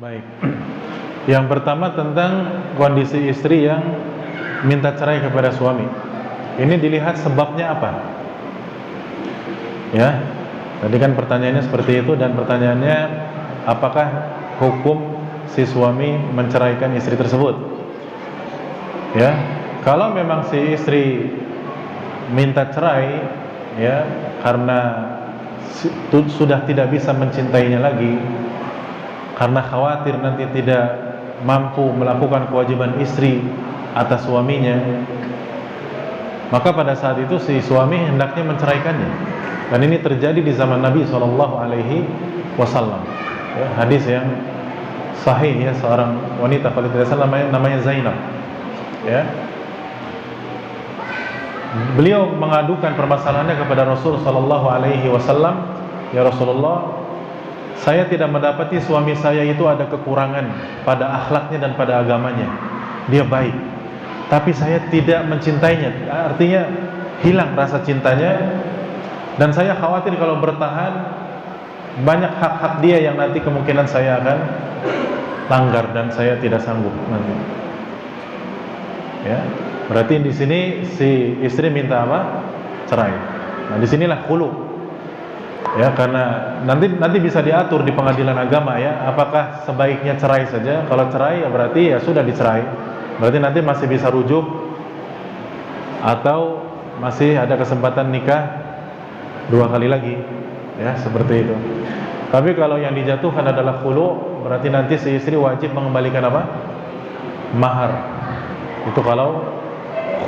Baik. Yang pertama tentang kondisi istri yang minta cerai kepada suami. Ini dilihat sebabnya apa? Ya. Tadi kan pertanyaannya seperti itu, dan pertanyaannya apakah hukum si suami menceraikan istri tersebut? Ya. Kalau memang si istri minta cerai ya karena sudah tidak bisa mencintainya lagi, karena khawatir nanti tidak mampu melakukan kewajiban istri atas suaminya, maka pada saat itu si suami hendaknya menceraikannya. Dan ini terjadi di zaman Nabi SAW. Ya, hadis yang sahih ya, seorang wanita kalau tidak salah namanya Zainab. Ya, beliau mengadukan permasalahannya kepada Rasul SAW. Ya Rasulullah, saya tidak mendapati suami saya itu ada kekurangan pada akhlaknya dan pada agamanya. Dia baik, tapi saya tidak mencintainya. Artinya hilang rasa cintanya, dan saya khawatir kalau bertahan banyak hak-hak dia yang nanti kemungkinan saya akan langgar dan saya tidak sanggup nanti. Ya, berarti di sini si istri minta apa? Cerai. Nah, disinilah khulu. Ya, karena nanti bisa diatur di pengadilan agama ya, apakah sebaiknya cerai saja. Kalau cerai ya berarti ya sudah dicerai. Berarti nanti masih bisa rujuk atau masih ada kesempatan nikah 2 kali lagi. Ya, seperti itu. Tapi kalau yang dijatuhkan adalah khulu, berarti nanti si istri wajib mengembalikan apa? Mahar. Itu kalau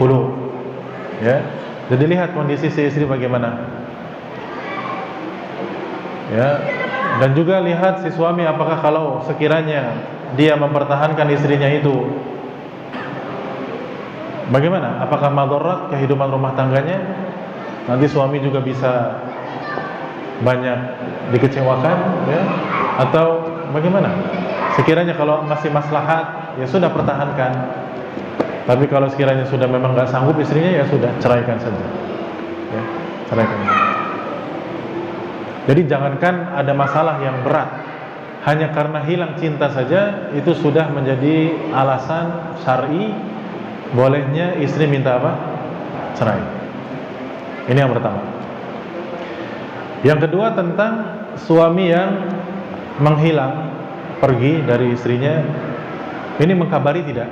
khulu. Ya. Jadi lihat kondisi si istri bagaimana. Ya, dan juga lihat si suami apakah kalau sekiranya dia mempertahankan istrinya itu bagaimana? Apakah madarat kehidupan rumah tangganya? Nanti suami juga bisa banyak dikecewakan ya? Atau bagaimana? Sekiranya kalau masih maslahat ya sudah pertahankan. Tapi kalau sekiranya sudah memang nggak sanggup istrinya ya sudah ceraikan saja. Ya, ceraikan. Jadi jangankan ada masalah yang berat, hanya karena hilang cinta saja itu sudah menjadi alasan syar'i bolehnya istri minta apa? Cerai. Ini yang pertama. Yang kedua tentang suami yang menghilang, pergi dari istrinya. Ini mengkabari tidak?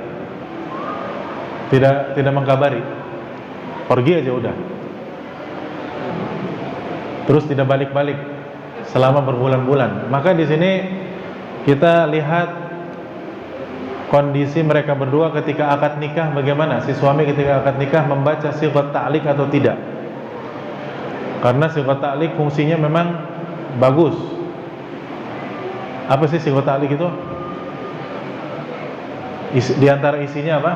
Tidak mengkabari. Pergi aja udah. Terus tidak balik-balik selama berbulan-bulan. Maka di sini kita lihat kondisi mereka berdua ketika akad nikah bagaimana. Si suami ketika akad nikah membaca sighat ta'liq atau tidak. Karena sighat ta'liq fungsinya memang bagus. Apa sih sighat ta'liq itu? Di antara isinya apa?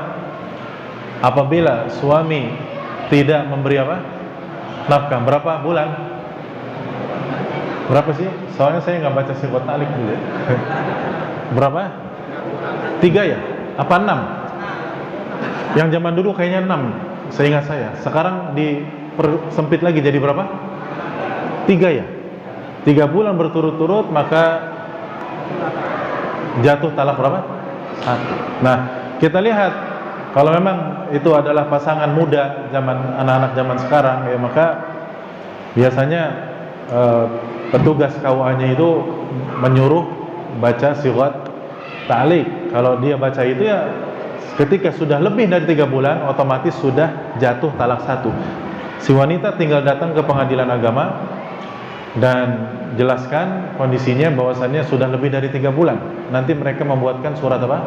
Apabila suami tidak memberi apa? Nafkah, berapa bulan? Berapa sih? Soalnya saya nggak baca sighat ta'liq dulu ya. Berapa? 3 ya? Apa 6? Yang zaman dulu kayaknya 6, seingat saya. Sekarang dipersempit lagi jadi berapa? 3 ya? 3 bulan berturut-turut, maka jatuh talak berapa? 1. Nah, kita lihat kalau memang itu adalah pasangan muda zaman anak-anak zaman sekarang ya, maka biasanya petugas KUA-nya itu menyuruh baca sighat ta'liq. Kalau dia baca itu ya ketika sudah lebih dari 3 bulan otomatis sudah jatuh talak 1. Si wanita tinggal datang ke pengadilan agama dan jelaskan kondisinya bahwasannya sudah lebih dari 3 bulan. Nanti mereka membuatkan surat apa?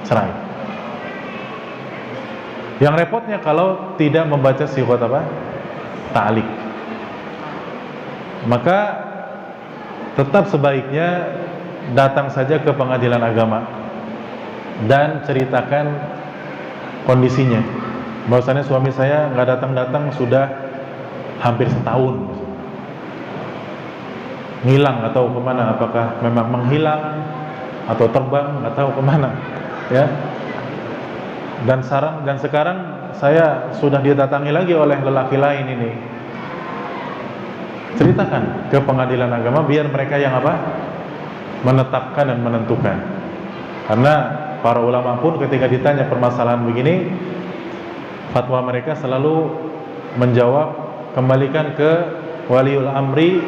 Cerai. Yang repotnya kalau tidak membaca sighat apa? Ta'liq. Maka tetap sebaiknya datang saja ke pengadilan agama dan ceritakan kondisinya. Bahwasannya suami saya nggak datang-datang sudah hampir setahun, ngilang atau kemana? Apakah memang menghilang atau terbang? Nggak tahu kemana, ya. Dan sekarang saya sudah didatangi lagi oleh lelaki lain ini. Ceritakan ke pengadilan agama biar mereka yang apa? menetapkan dan menentukan. Karena para ulama pun ketika ditanya permasalahan begini, fatwa mereka selalu menjawab, kembalikan ke waliul amri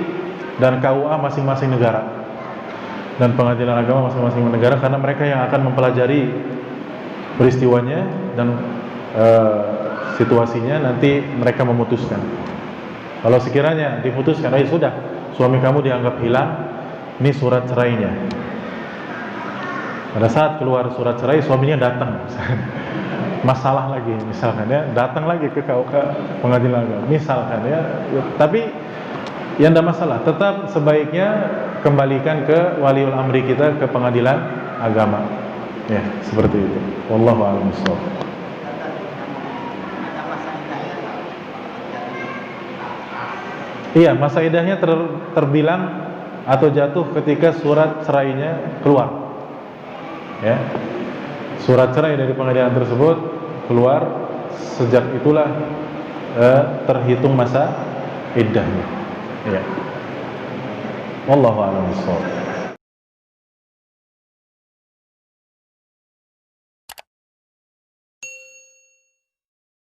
dan KUA masing-masing negara dan pengadilan agama masing-masing negara, karena mereka yang akan mempelajari peristiwanya dan situasinya, nanti mereka memutuskan. Kalau sekiranya diputuskan, oh ya sudah, suami kamu dianggap hilang, ini surat cerainya. Pada saat keluar surat cerai, suaminya datang, masalah lagi, misalkan ya, datang lagi ke pengadilan agama, misalkan ya. Tapi yang tidak masalah, tetap sebaiknya kembalikan ke waliul amri kita, ke pengadilan agama. Ya, seperti itu. Wallahu a'lam bishawab. Iya, masa idahnya terbilang atau jatuh ketika surat cerainya keluar. Ya, surat cerai dari pengadilan tersebut keluar, sejak itulah terhitung masa iddahnya. Ya. Wallahu a'lam bishawab.